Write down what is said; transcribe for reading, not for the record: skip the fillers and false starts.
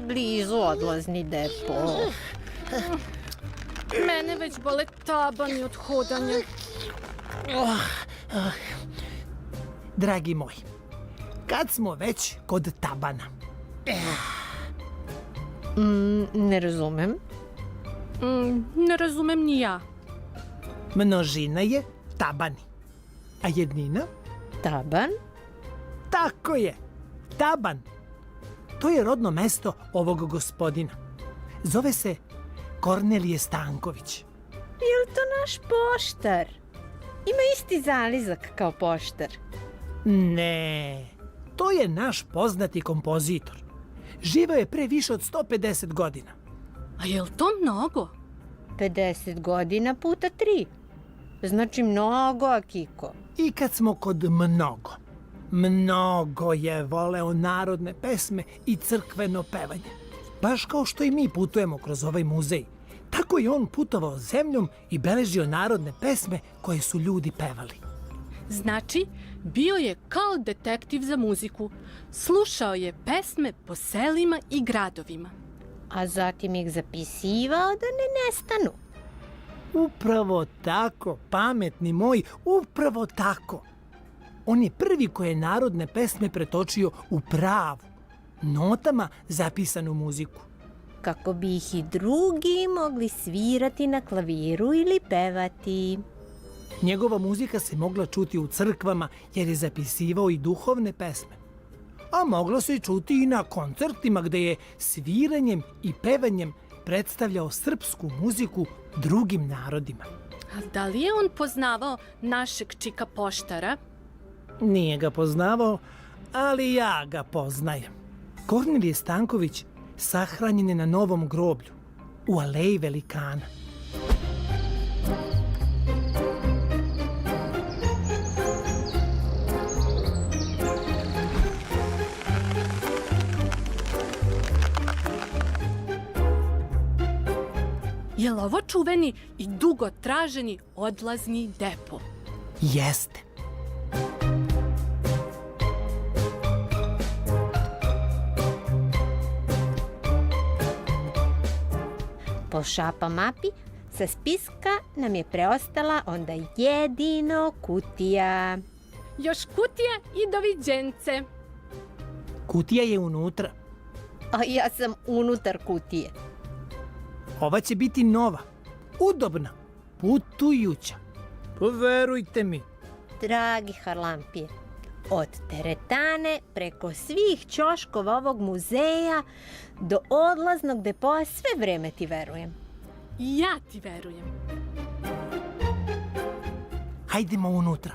blizu odlazni depo. Mene već bole tabani od hodanja. Dragi moj, kad smo već kod tabana? Ne razumem. Ne razumem ni ja. Množina je tabani, a jednina? Taban? Tako je, taban. To je rodno mesto ovog gospodina. Zove se Kornelije Stanković. Je li to naš poštar? Ima isti zalizak kao poštar. Ne, to je naš poznati kompozitor. Živeo je pre više od 150 godina. A je li to mnogo? 50 godina puta 3. Znači mnogo, Akiko. I kad smo kod mnogo je voleo narodne pesme i crkveno pevanje. Baš kao što i mi putujemo kroz ovaj muzej. Tako je on putovao zemljom i beležio narodne pesme koje su ljudi pevali. Znači, bio je kao detektiv za muziku. Slušao je pesme po selima i gradovima. A zatim ih zapisivao da ne nestanu. Upravo tako, pametni moj, upravo tako. On je prvi koji je narodne pesme pretočio u pravu, notama zapisanu muziku. Kako bi ih i drugi mogli svirati na klaviru ili pevati. Njegova muzika se mogla čuti u crkvama jer je zapisivao i duhovne pesme. A mogla se čuti i na koncertima gde je sviranjem i pevanjem predstavljao srpsku muziku drugim narodima. A da li je on poznavao našeg čika poštara? Nije ga poznavao, ali ja ga poznajem. Kornelije Stanković sahranjen je na Novom groblju, u Aleji Velikana. Je li ovo čuveni i dugo traženi odlazni depo? Jeste. Po šapa mapi sa spiska nam je preostala onda jedino kutija. Još kutija i doviđence. Kutija je unutra. A ja sam unutar kutije. Ova će biti nova, udobna, putujuća. Poverujte mi. Dragi Harlampije, od teretane preko svih ćoškova ovog muzeja do odlaznog depoa sve vreme ti verujem. I ja ti verujem. Hajdemo unutra.